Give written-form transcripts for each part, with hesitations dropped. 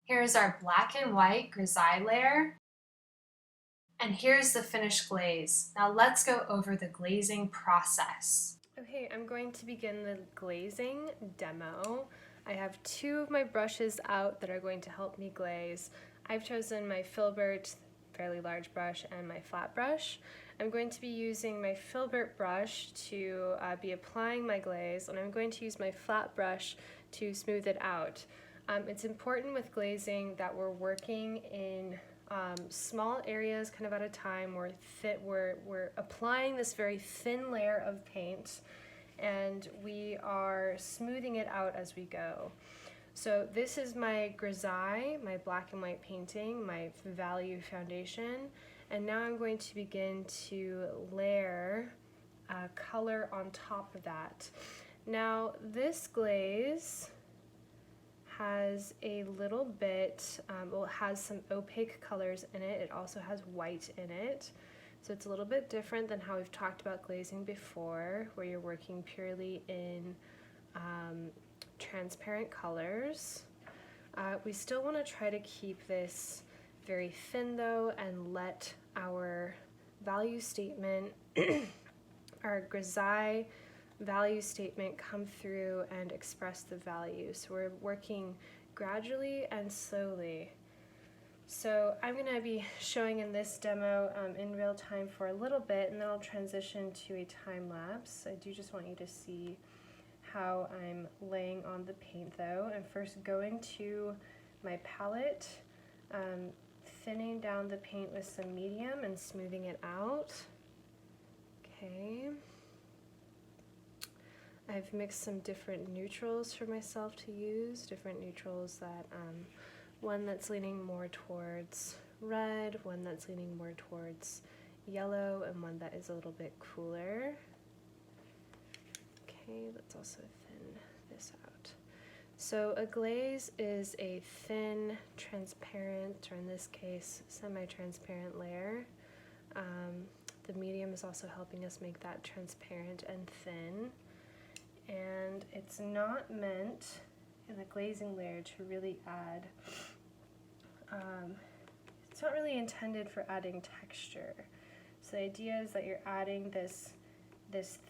Here's our black and white grisaille layer, and here's the finished glaze. Now let's go over the glazing process. Okay, I'm going to begin the glazing demo. I have two of my brushes out that are going to help me glaze. I've chosen my filbert, fairly large brush, and my flat brush. I'm going to be using my filbert brush to be applying my glaze, and I'm going to use my flat brush to smooth it out. It's important with glazing that we're working in small areas kind of at a time. We're applying this very thin layer of paint and we are smoothing it out as we go. So this is my grisaille, my black and white painting, my value foundation, and now I'm going to begin to layer color on top of that. Now this glaze has a little bit, well, it has some opaque colors in it. It also has white in it. So it's a little bit different than how we've talked about glazing before, where you're working purely in transparent colors. We still want to try to keep this very thin though and let our value statement, our grisaille value statement come through and express the value. So we're working gradually and slowly. So I'm going to be showing in this demo in real time for a little bit, and then I'll transition to a time lapse. I do just want you to see how I'm laying on the paint though. I'm first going to my palette, thinning down the paint with some medium and smoothing it out. Okay. I've mixed some different neutrals for myself to use, different neutrals that, one that's leaning more towards red, one that's leaning more towards yellow, and one that is a little bit cooler. Okay, let's also thin this out. So a glaze is a thin, transparent, or in this case, semi-transparent layer. The medium is also helping us make that transparent and thin. And it's not meant in the glazing layer to really add, it's not really intended for adding texture. So the idea is that you're adding this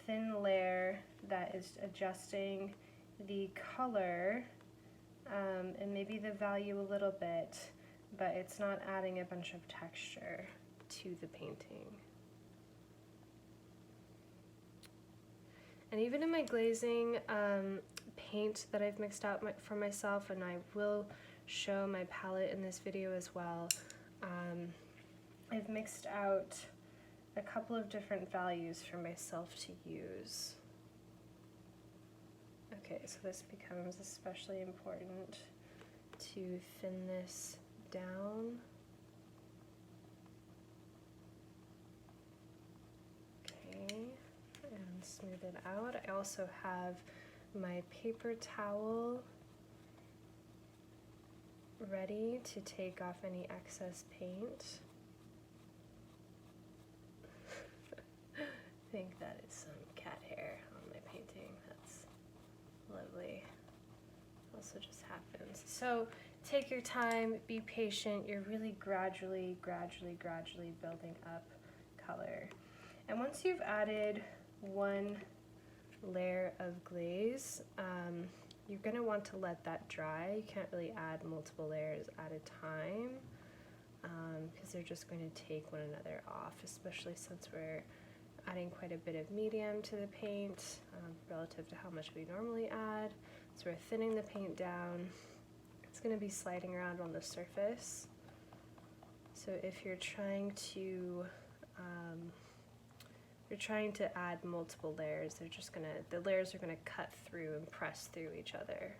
thin layer that is adjusting the color and maybe the value a little bit, but it's not adding a bunch of texture to the painting. And even in my glazing paint that I've mixed out for myself, and I will show my palette in this video as well, I've mixed out a couple of different values for myself to use. Okay, so this becomes especially important to thin this down. Okay. And smooth it out. I also have my paper towel ready to take off any excess paint. I think that is some cat hair on my painting. That's lovely. Also just happens. So take your time, be patient. You're really gradually building up color. And once you've added one layer of glaze, you're going to want to let that dry. You can't really add multiple layers at a time because they're just going to take one another off, especially since we're adding quite a bit of medium to the paint relative to how much we normally add. So we're thinning the paint down. It's going to be sliding around on the surface. So if you're trying to add multiple layers, the layers are gonna cut through and press through each other.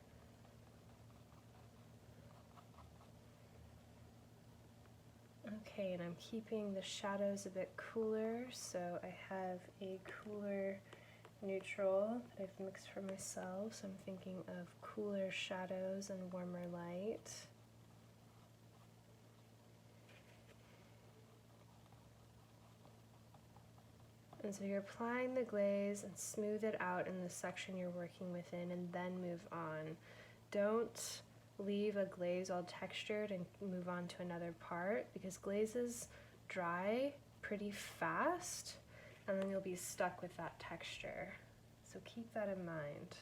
Okay, and I'm keeping the shadows a bit cooler, so I have a cooler neutral that I've mixed for myself, so I'm thinking of cooler shadows and warmer light. And so you're applying the glaze and smooth it out in the section you're working within and then move on. Don't leave a glaze all textured and move on to another part, because glazes dry pretty fast and then you'll be stuck with that texture. So keep that in mind.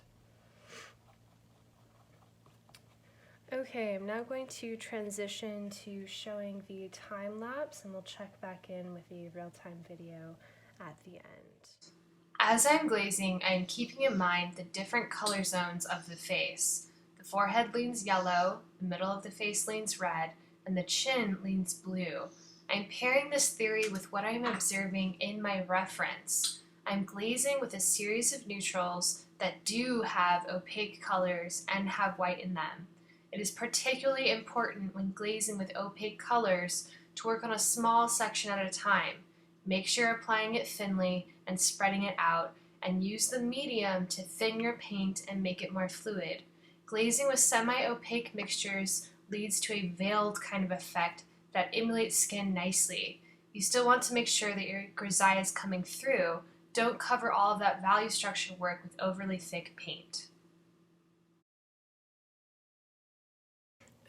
Okay, I'm now going to transition to showing the time lapse, and we'll check back in with the real-time video at the end. As I'm glazing, I am keeping in mind the different color zones of the face. The forehead leans yellow, the middle of the face leans red, and the chin leans blue. I'm pairing this theory with what I'm observing in my reference. I'm glazing with a series of neutrals that do have opaque colors and have white in them. It is particularly important when glazing with opaque colors to work on a small section at a time. Make sure you're applying it thinly and spreading it out, and use the medium to thin your paint and make it more fluid. Glazing with semi-opaque mixtures leads to a veiled kind of effect that emulates skin nicely. You still want to make sure that your grisaille is coming through. Don't cover all of that value structure work with overly thick paint.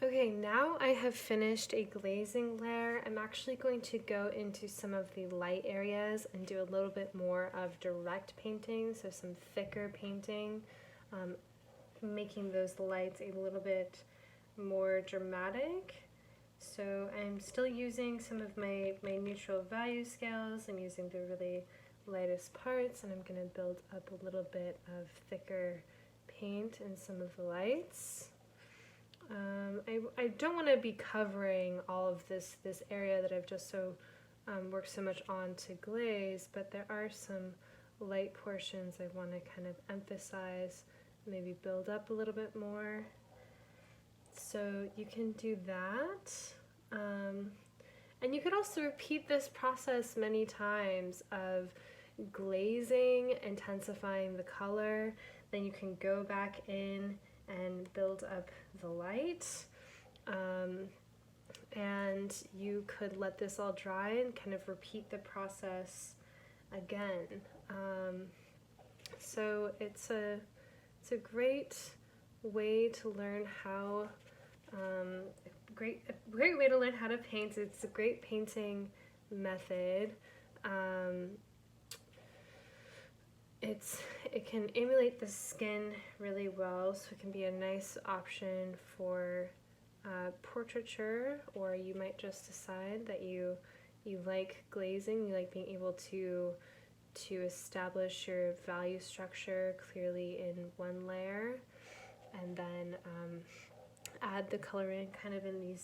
Okay, now I have finished a glazing layer. I'm actually going to go into some of the light areas and do a little bit more of direct painting, so some thicker painting, making those lights a little bit more dramatic. So I'm still using some of my neutral value scales. I'm using the really lightest parts, and I'm going to build up a little bit of thicker paint in some of the lights. I don't want to be covering all of this area that I've just worked so much on to glaze, but there are some light portions I want to kind of emphasize, maybe build up a little bit more. So you can do that. And you could also repeat this process many times of glazing, intensifying the color, then you can go back in and build up the light, and you could let this all dry and kind of repeat the process again. So it's a great way to learn how great way to learn how to paint. It's a great painting method. It can emulate the skin really well, so it can be a nice option for portraiture, or you might just decide that you like glazing, you like being able to establish your value structure clearly in one layer, and then add the coloring kind of in these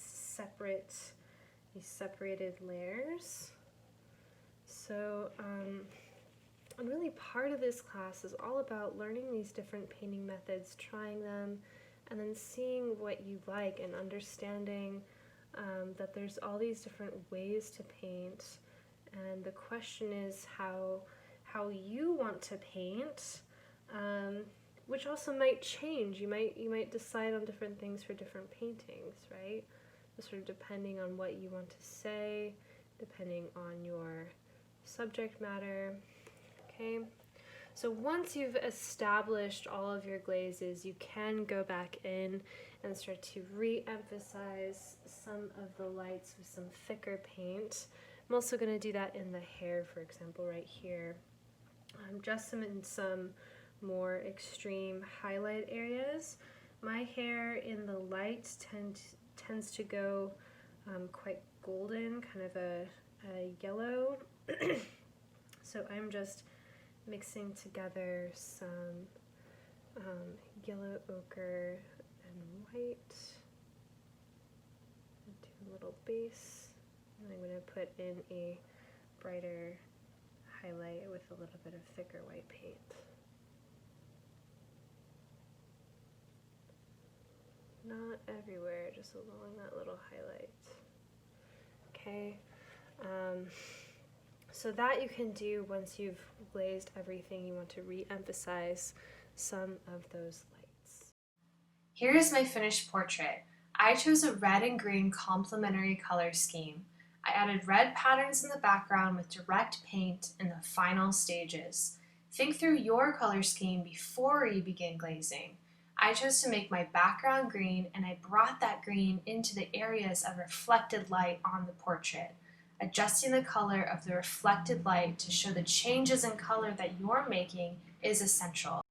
separated layers. So and really part of this class is all about learning these different painting methods, trying them, and then seeing what you like and understanding that there's all these different ways to paint, and the question is how you want to paint, which also might change. You might decide on different things for different paintings, right? Sort of depending on what you want to say, depending on your subject matter. Okay, so once you've established all of your glazes, you can go back in and start to re-emphasize some of the lights with some thicker paint. I'm also going to do that in the hair, for example, right here. Just in some more extreme highlight areas. My hair in the light tends to go quite golden, kind of a yellow. So I'm just mixing together some yellow ochre and white. Do a little base, and I'm going to put in a brighter highlight with a little bit of thicker white paint. Not everywhere, just along that little highlight. Okay. So that you can do once you've glazed everything. You want to re-emphasize some of those lights. Here is my finished portrait. I chose a red and green complementary color scheme. I added red patterns in the background with direct paint in the final stages. Think through your color scheme before you begin glazing. I chose to make my background green, and I brought that green into the areas of reflected light on the portrait. Adjusting the color of the reflected light to show the changes in color that you're making is essential.